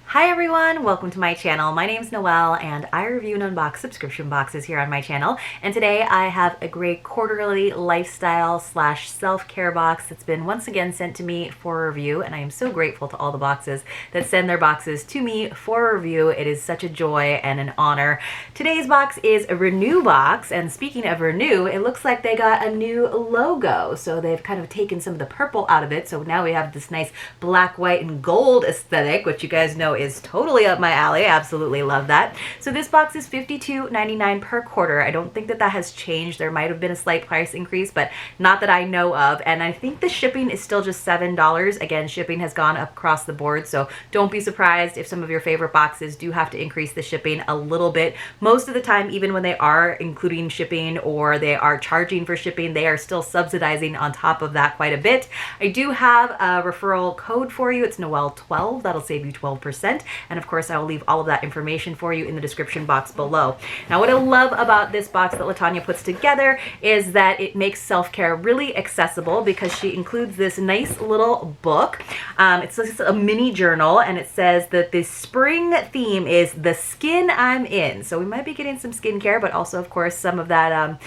Hi everyone, welcome to my channel. My name's Noelle and I review and unbox subscription boxes here on my channel. And today I have a great quarterly lifestyle slash self-care box that's been once again sent to me for review, and I am so grateful to all the boxes that send their boxes to me for review. It is such a joy and an honor. Today's box is a Renew box, and speaking of Renew, it looks like they got a new logo. So they've kind of taken some of the purple out of it, so now we have this nice black, white, and gold aesthetic, which you guys know is totally up my alley. I absolutely love that. So this box is $52.99 per quarter. I don't think that that has changed. There might have been a slight price increase, but not that I know of. And I think the shipping is still just $7. Again, shipping has gone up across the board, so don't be surprised if some of your favorite boxes do have to increase the shipping a little bit. Most of the time, even when they are including shipping or they are charging for shipping, they are still subsidizing on top of that quite a bit. I do have a referral code for you. It's Noelle12. That'll save you 12%. And of course, I will leave all of that information for you in the description box below. Now, what I love about this box that LaTanya puts together is that it makes self-care really accessible because she includes this nice little book. It's just a mini journal, and it says that the spring theme is the skin I'm in. So we might be getting some skincare, but also, of course, some of that,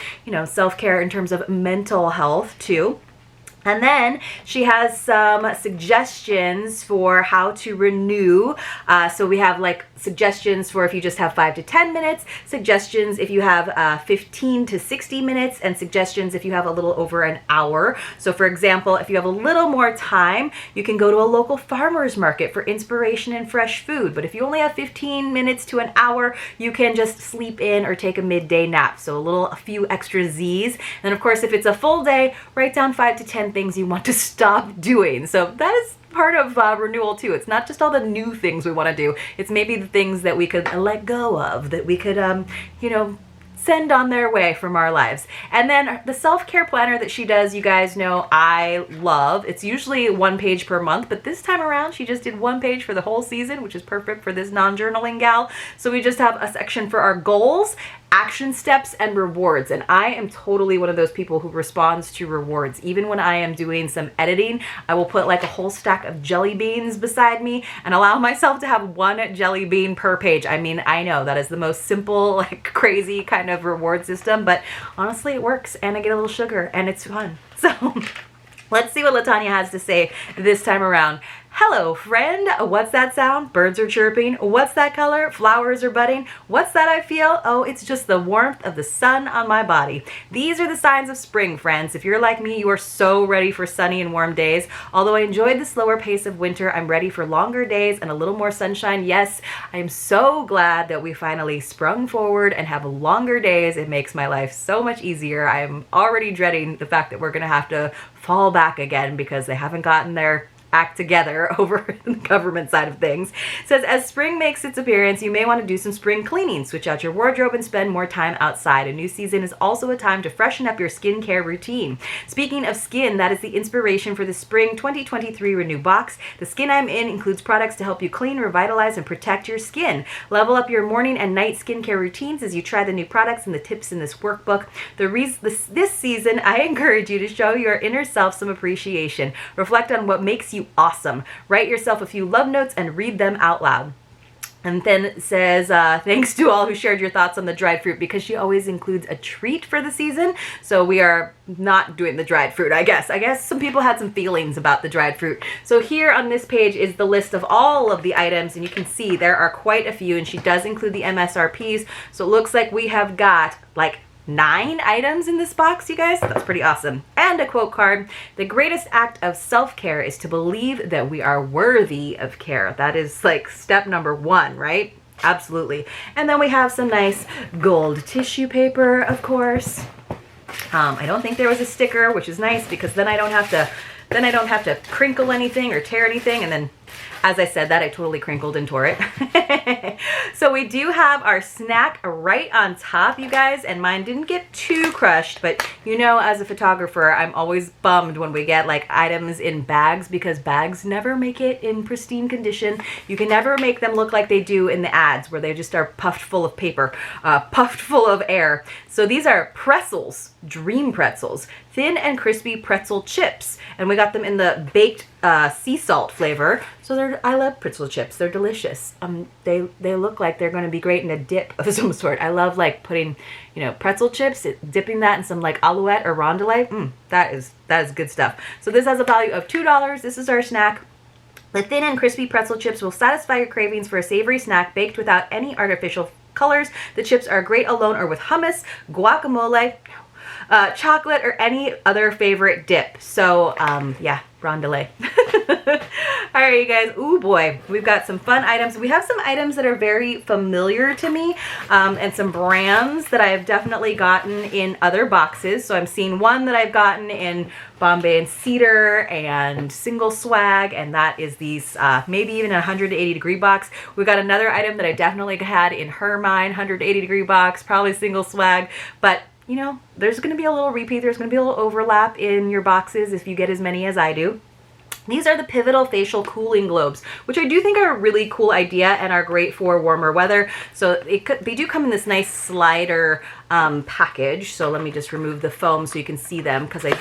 self-care in terms of mental health too. And then she has some suggestions for how to renew. So we have like suggestions for if you just have 5 to 10 minutes, suggestions if you have 15 to 60 minutes, and suggestions if you have a little over an hour. So for example, if you have a little more time, you can go to a local farmer's market for inspiration and fresh food. But if you only have 15 minutes to an hour, you can just sleep in or take a midday nap. So a few extra Z's. And of course, if it's a full day, write down 5 to 10 things you want to stop doing. So that is part of renewal too. It's not just all the new things we want to do. It's maybe the things that we could let go of, that we could, send on their way from our lives. And then the self-care planner that she does, you guys know I love. It's usually 1 page per month, but this time around she just did 1 page for the whole season, which is perfect for this non-journaling gal. So we just have a section for our goals, action steps, and rewards. And I am totally one of those people who responds to rewards. Even when I am doing some editing, I will put like a whole stack of jelly beans beside me and allow myself to have 1 jelly bean per page. I mean, I know that is the most simple, like crazy kind of reward system, but honestly it works, and I get a little sugar and it's fun. So let's see what LaTanya has to say this time around. Hello, friend. What's that sound? Birds are chirping. What's that color? Flowers are budding. What's that I feel? Oh, it's just the warmth of the sun on my body. These are the signs of spring, friends. If you're like me, you are so ready for sunny and warm days. Although I enjoyed the slower pace of winter, I'm ready for longer days and a little more sunshine. Yes, I am so glad that we finally sprung forward and have longer days. It makes my life so much easier. I am already dreading the fact that we're going to have to fall back again because they haven't gotten their act together over the government side of things. It says, as spring makes its appearance, you may want to do some spring cleaning, switch out your wardrobe, and spend more time outside. A new season is also a time to freshen up your skincare routine. Speaking of skin, that is the inspiration for the spring 2023 Renew box. The Skin I'm In includes products to help you clean, revitalize, and protect your skin. Level up your morning and night skincare routines as you try the new products and the tips in this workbook. This season, I encourage you to show your inner self some appreciation. Reflect on what makes you awesome. Write yourself a few love notes and read them out loud. And then it says, thanks to all who shared your thoughts on the dried fruit, because she always includes a treat for the season. So we are not doing the dried fruit, I guess. I guess some people had some feelings about the dried fruit. So here on this page is the list of all of the items, and you can see there are quite a few, and she does include the MSRPs. So it looks like we have got like 9 items in this box, you guys. That's pretty awesome. And a quote card. The greatest act of self-care is to believe that we are worthy of care. That is like step number 1, right? Absolutely. And then we have some nice gold tissue paper, of course. I don't think there was a sticker, which is nice because then I don't have to crinkle anything or tear anything, and then as I said that, I totally crinkled and tore it. So we do have our snack right on top, you guys, and mine didn't get too crushed, but you know, as a photographer, I'm always bummed when we get like items in bags because bags never make it in pristine condition. You can never make them look like they do in the ads where they just are puffed full of paper, puffed full of air. So these are pretzels, dream pretzels. thin and crispy pretzel chips, and we got them in the baked sea salt flavor. So I love pretzel chips. They're delicious. They look like they're going to be great in a dip of some sort. I love like putting, you know, pretzel chips, dipping that in some like alouette or rondelay. That is good stuff. So this has a value of $2. This is our snack. The thin and crispy pretzel chips will satisfy your cravings for a savory snack baked without any artificial colors. The chips are great alone or with hummus, guacamole, chocolate, or any other favorite dip. So yeah, rondelay. All right, you guys. Ooh boy, we've got some fun items. We have some items that are very familiar to me, and some brands that I have definitely gotten in other boxes. So I'm seeing one that I've gotten in Bombay and Cedar and Single Swag, and that is these maybe even a 180 degree box. We got another item that I definitely had in her mind, 180 degree box, probably Single Swag, but you know, there's going to be a little repeat, there's going to be a little overlap in your boxes if you get as many as I do. These are the Pivotal Facial Cooling Globes, which I do think are a really cool idea and are great for warmer weather. So they do come in this nice slider package. So let me just remove the foam so you can see them, because I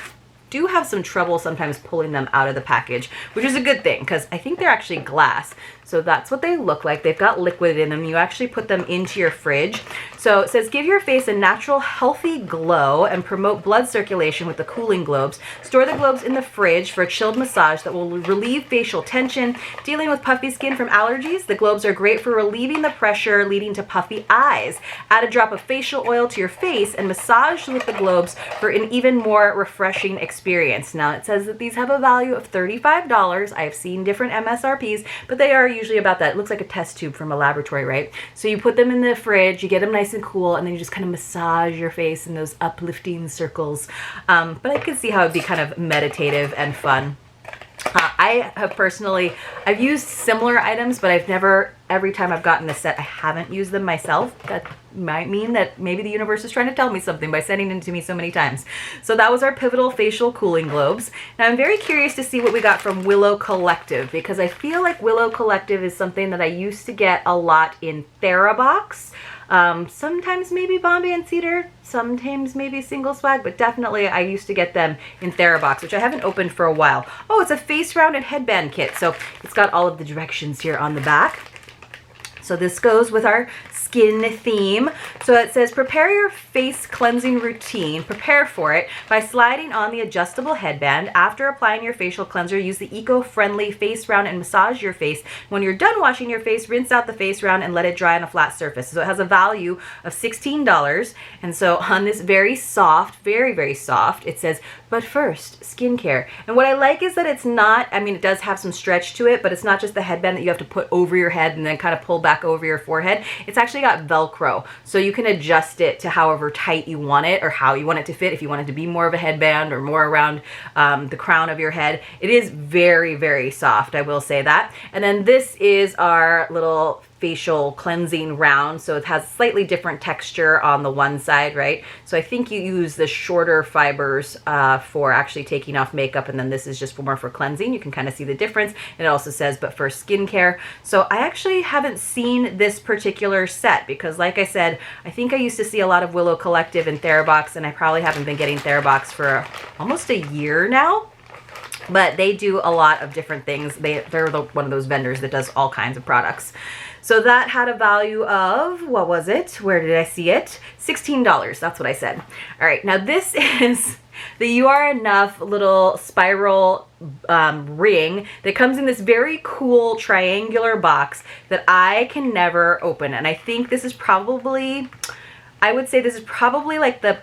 do have some trouble sometimes pulling them out of the package, which is a good thing because I think they're actually glass. So that's what they look like. They've got liquid in them. You actually put them into your fridge. So it says, give your face a natural, healthy glow and promote blood circulation with the cooling globes. Store the globes in the fridge for a chilled massage that will relieve facial tension. Dealing with puffy skin from allergies, the globes are great for relieving the pressure leading to puffy eyes. Add a drop of facial oil to your face and massage with the globes for an even more refreshing experience. Now it says that these have a value of $35. I've seen different MSRPs, but they are usually about that. It looks like a test tube from a laboratory, right? So you put them in the fridge, you get them nice and cool, and then you just kind of massage your face in those uplifting circles. But I can see how it'd be kind of meditative and fun. I have personally, I've used similar items, but I've never, every time I've gotten a set, I haven't used them myself. That might mean that maybe the universe is trying to tell me something by sending them to me so many times. So that was our Pivotal Facial Cooling Globes. Now I'm very curious to see what we got from Willow Collective, because I feel like Willow Collective is something that I used to get a lot in TheraBox. Sometimes maybe Bombay and Cedar, sometimes maybe Single Swag, but definitely I used to get them in TheraBox, which I haven't opened for a while. Oh, it's a face round and headband kit. So it's got all of the directions here on the back. So this goes with our skin theme. So it says, prepare your face cleansing routine. Prepare for it by sliding on the adjustable headband. After applying your facial cleanser, use the eco-friendly face round and massage your face. When you're done washing your face, rinse out the face round and let it dry on a flat surface. So it has a value of $16. And so on this very soft, very, very soft, it says, but first, skincare. And what I like is that it's not, I mean, it does have some stretch to it, but it's not just the headband that you have to put over your head and then kind of pull back over your forehead. It's actually got Velcro, so you can adjust it to however tight you want it or how you want it to fit. If you want it to be more of a headband or more around the crown of your head. It is very, very soft, I will say that. And then this is our little facial cleansing round, so it has slightly different texture on the one side, right? So I think you use the shorter fibers for actually taking off makeup, and then this is just more for cleansing. You can kind of see the difference. And it also says, but for skincare. So I actually haven't seen this particular set because, like I said, I think I used to see a lot of Willow Collective and TheraBox, and I probably haven't been getting TheraBox for almost a year now. But they do a lot of different things. They're one of those vendors that does all kinds of products. So that had a value of, what was it? Where did I see it? $16. That's what I said. All right, now this is the You Are Enough little spiral ring that comes in this very cool triangular box that I can never open. And I think this is probably, I would say this is probably like the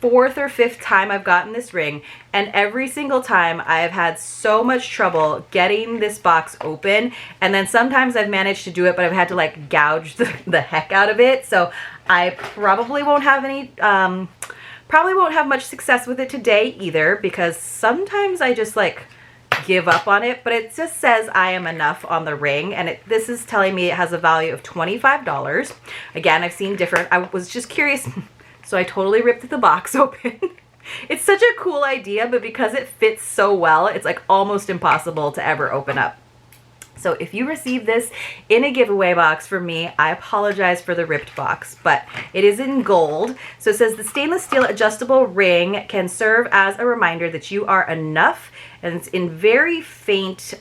fourth or fifth time I've gotten this ring, and every single time I've had so much trouble getting this box open, and then sometimes I've managed to do it, but I've had to like gouge the heck out of it. So I probably won't have any probably won't have much success with it today either, because sometimes I just like give up on it. But it just says I Am Enough on the ring, and this is telling me it has a value of $25. Again, I've seen different, I was just curious. So I totally ripped the box open. It's such a cool idea, but because it fits so well, it's like almost impossible to ever open up. So if you receive this in a giveaway box from me, I apologize for the ripped box, but it is in gold. So it says the stainless steel adjustable ring can serve as a reminder that you are enough, and it's in very faint,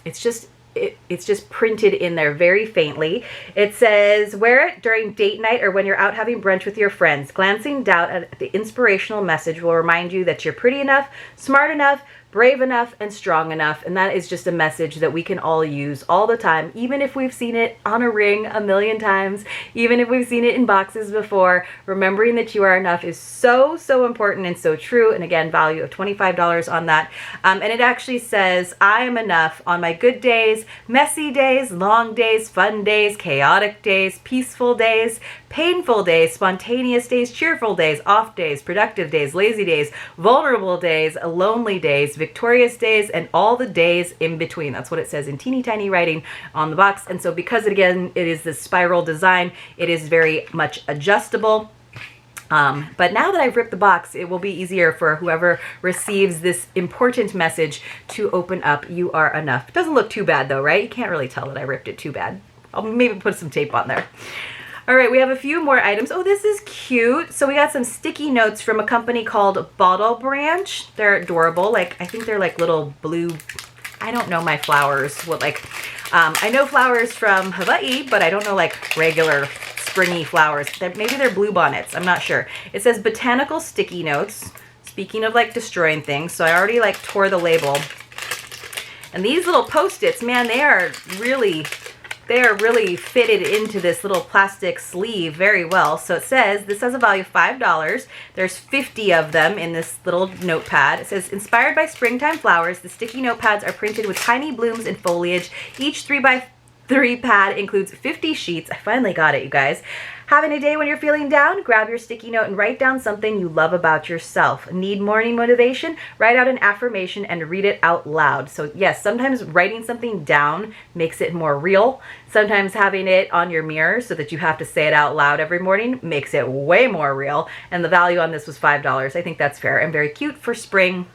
it's just printed in there very faintly. It says, wear it during date night or when you're out having brunch with your friends. Glancing down at the inspirational message will remind you that you're pretty enough, smart enough, brave enough, and strong enough. And that is just a message that we can all use all the time, even if we've seen it on a ring a million times, even if we've seen it in boxes before. Remembering that you are enough is so, so important and so true. And again, value of $25 on that. And it actually says, I am enough on my good days, messy days, long days, fun days, chaotic days, peaceful days, painful days, spontaneous days, cheerful days, off days, productive days, lazy days, vulnerable days, lonely days, victorious days, and all the days in between. That's what it says in teeny tiny writing on the box. And so because it is this spiral design, it is very much adjustable. But now that I've ripped the box, it will be easier for whoever receives this important message to open up. You are enough. It doesn't look too bad though, right? You can't really tell that I ripped it too bad. I'll maybe put some tape on there. All right, we have a few more items. Oh, this is cute. So we got some sticky notes from a company called Bottle Branch. They're adorable. Like, I think they're like little blue, I don't know my flowers. I know flowers from Hawaii, but I don't know like regular springy flowers. Maybe they're blue bonnets. I'm not sure. It says botanical sticky notes. Speaking of like destroying things. So I already like tore the label. And these little Post-its, man, they are really fitted into this little plastic sleeve very well. So it says this has a value of $5. There's 50 of them in this little notepad. It says, inspired by springtime flowers, the sticky notepads are printed with tiny blooms and foliage. Each 3x3 pad includes 50 sheets. I finally got it, you guys. Having a day when you're feeling down? Grab your sticky note and write down something you love about yourself. Need morning motivation? Write out an affirmation and read it out loud. So yes, sometimes writing something down makes it more real. Sometimes having it on your mirror so that you have to say it out loud every morning makes it way more real. And the value on this was $5. I think that's fair and very cute for spring.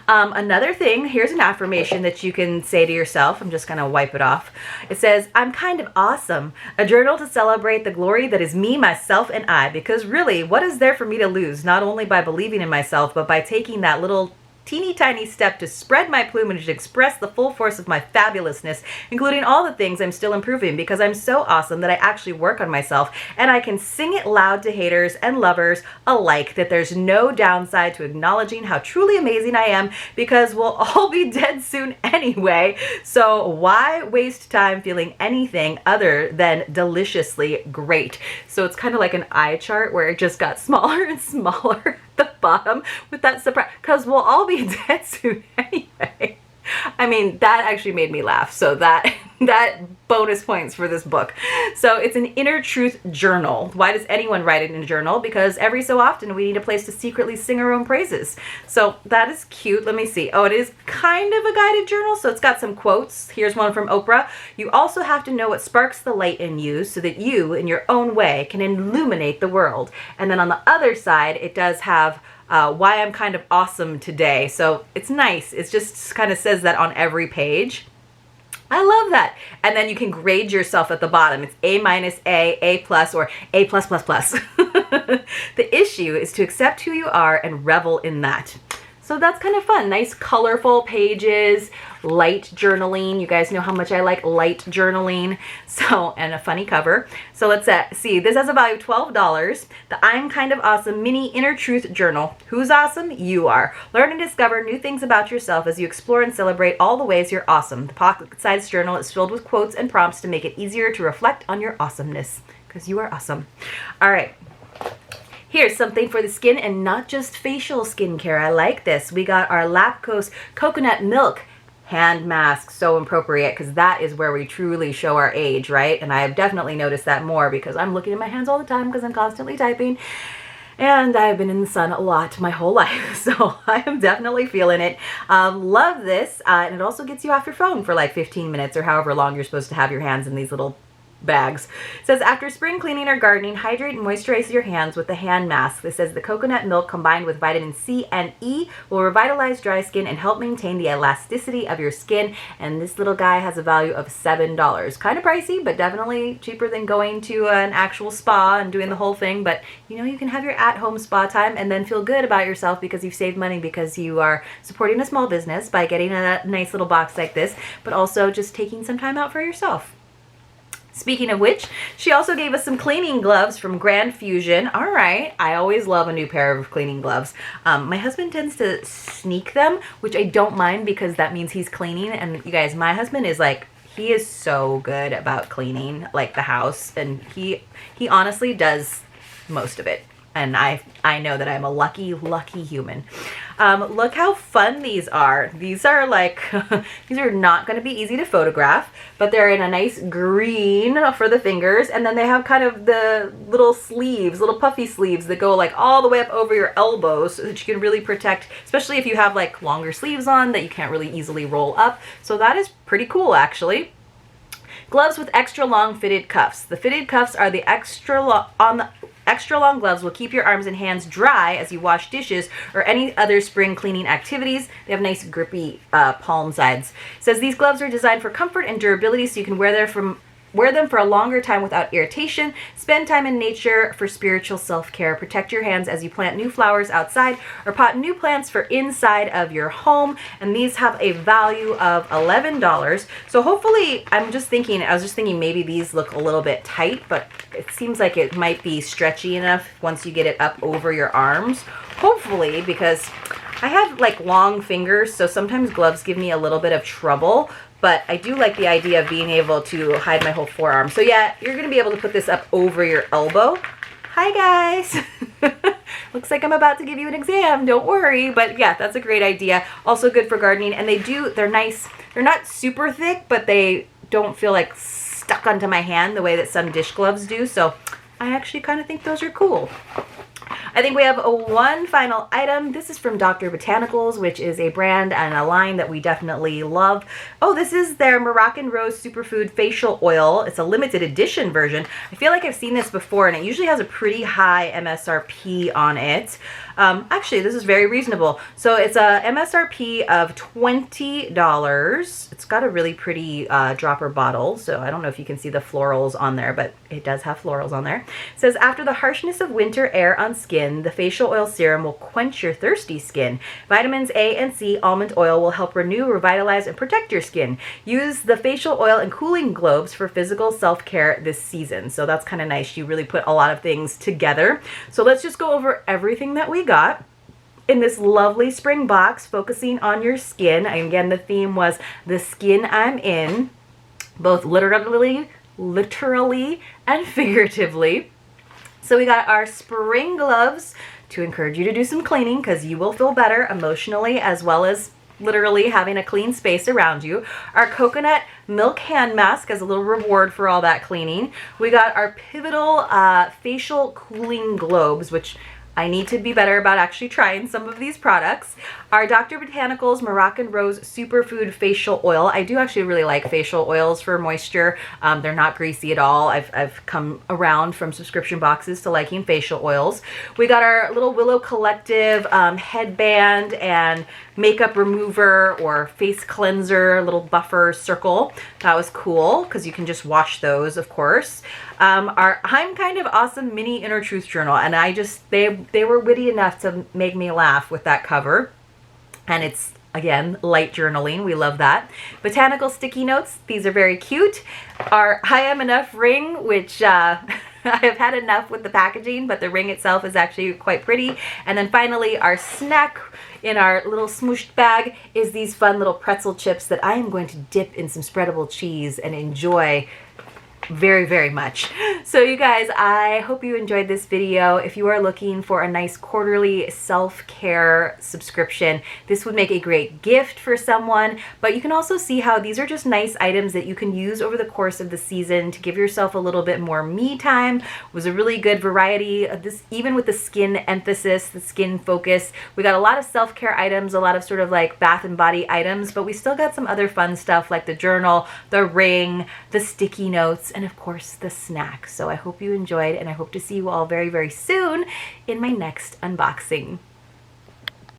Another thing, here's an affirmation that you can say to yourself. I'm just going to wipe it off. It says, I'm kind of awesome. A journal to celebrate the glory that is me, myself, and I. Because really, what is there for me to lose? Not only by believing in myself, but by taking that little teeny tiny step to spread my plumage, to express the full force of my fabulousness, including all the things I'm still improving, because I'm so awesome that I actually work on myself, and I can sing it loud to haters and lovers alike that there's no downside to acknowledging how truly amazing I am, because we'll all be dead soon anyway, so why waste time feeling anything other than deliciously great? So it's kind of like an eye chart where it just got smaller and smaller the bottom with that surprise, because we'll all be dead soon anyway. I mean, that actually made me laugh. So that bonus points for this book. So it's an inner truth journal. Why does anyone write it in a journal? Because every so often we need a place to secretly sing our own praises. So that is cute. Let me see. Oh, it is kind of a guided journal. So it's got some quotes. Here's one from Oprah. You also have to know what sparks the light in you so that you, in your own way, can illuminate the world. And then on the other side, it does have why I'm kind of awesome today. So it's nice. It just kind of says that on every page. I love that. And then you can grade yourself at the bottom. It's A-, A+, or A+++. The issue is to accept who you are and revel in that. So that's kind of fun. Nice colorful pages, light journaling. You guys know how much I like light journaling. So, and a funny cover. So let's see. This has a value of $12. The I'm Kind of Awesome Mini Inner Truth Journal. Who's awesome? You are. Learn and discover new things about yourself as you explore and celebrate all the ways you're awesome. The pocket-sized journal is filled with quotes and prompts to make it easier to reflect on your awesomeness, because you are awesome. All right. Here's something for the skin and not just facial skincare. I like this. We got our Lapcos Coconut Milk hand mask. So appropriate, because that is where we truly show our age, right? And I have definitely noticed that more because I'm looking at my hands all the time because I'm constantly typing. And I've been in the sun a lot my whole life, so I am definitely feeling it. Love this. And it also gets you off your phone for like 15 minutes or however long you're supposed to have your hands in these little bags. It says, after spring cleaning or gardening, hydrate and moisturize your hands with the hand mask. This says the coconut milk combined with vitamin C and E will revitalize dry skin and help maintain the elasticity of your skin. And this little guy has a value of $7. Kind of pricey, but definitely cheaper than going to an actual spa and doing the whole thing. But you know, you can have your at-home spa time and then feel good about yourself because you've saved money, because you are supporting a small business by getting a nice little box like this, but also just taking some time out for yourself. Speaking of which, she also gave us some cleaning gloves from Grand Fusion. All right, I always love a new pair of cleaning gloves. My husband tends to sneak them, which I don't mind because that means he's cleaning. And you guys, my husband is like, he is so good about cleaning like the house, and he honestly does most of it. And I know that I'm a lucky human. Look how fun these are. These are like, these are not going to be easy to photograph, but they're in a nice green for the fingers. And then they have kind of the little sleeves, little puffy sleeves that go like all the way up over your elbows so that you can really protect, especially if you have like longer sleeves on that you can't really easily roll up. So that is pretty cool, actually. Gloves with extra long fitted cuffs. The fitted cuffs are the extra long gloves will keep your arms and hands dry as you wash dishes or any other spring cleaning activities. They have nice grippy palm sides. It says these gloves are designed for comfort and durability, so you can wear them for a longer time without irritation. Spend time in nature for spiritual self-care. Protect your hands as you plant new flowers outside or pot new plants for inside of your home. And these have a value of $11. So hopefully, I was just thinking maybe these look a little bit tight, but it seems like it might be stretchy enough once you get it up over your arms. Hopefully, because I have like long fingers, so sometimes gloves give me a little bit of trouble. But I do like the idea of being able to hide my whole forearm. So yeah, you're going to be able to put this up over your elbow. Hi guys. Looks like I'm about to give you an exam. Don't worry. But yeah, that's a great idea. Also good for gardening. And they're nice. They're not super thick, but they don't feel like stuck onto my hand the way that some dish gloves do. So I actually kind of think those are cool. I think we have one final item. This is from Dr. Botanicals, which is a brand and a line that we definitely love. Oh, this is their Moroccan Rose Superfood Facial Oil. It's a limited edition version. I feel like I've seen this before, and it usually has a pretty high MSRP on it. Actually, this is very reasonable. So it's a MSRP of $20. It's got a really pretty dropper bottle, so I don't know if you can see the florals on there, but it does have florals on there. It says, after the harshness of winter air on skin, the facial oil serum will quench your thirsty skin. Vitamins A and C almond oil will help renew, revitalize, and protect your skin. Use the facial oil and cooling globes for physical self-care this season. So that's kind of nice. You really put a lot of things together. So let's just go over everything that we got in this lovely spring box, focusing on your skin. And again, the theme was the skin I'm in, both literally and figuratively. So we got our spring gloves to encourage you to do some cleaning, because you will feel better emotionally as well as literally having a clean space around you. Our coconut milk hand mask as a little reward for all that cleaning. We got our pivotal facial cooling globes, which I need to be better about actually trying some of these products. Our Dr. Botanicals Moroccan Rose Superfood Facial Oil. I do actually really like facial oils for moisture. They're not greasy at all. I've come around from subscription boxes to liking facial oils. We got our little Willow Collective headband and makeup remover or face cleanser, little buffer circle. That was cool because you can just wash those, of course. Our I'm Kind of Awesome mini inner truth journal, and they were witty enough to make me laugh with that cover. And it's, again, light journaling. We love that. Botanical sticky notes. These are very cute. Our I Am Enough ring, which I have had enough with the packaging, but the ring itself is actually quite pretty. And then finally, our snack in our little smooshed bag is these fun little pretzel chips that I am going to dip in some spreadable cheese and enjoy very, very much. So you guys, I hope you enjoyed this video. If you are looking for a nice quarterly self-care subscription, this would make a great gift for someone, but you can also see how these are just nice items that you can use over the course of the season to give yourself a little bit more me time. It was a really good variety of this, even with the skin emphasis, the skin focus. We got a lot of self-care items, a lot of sort of like bath and body items, but we still got some other fun stuff like the journal, the ring, the sticky notes, and of course the snacks. So I hope you enjoyed, and I hope to see you all very, very soon in my next unboxing.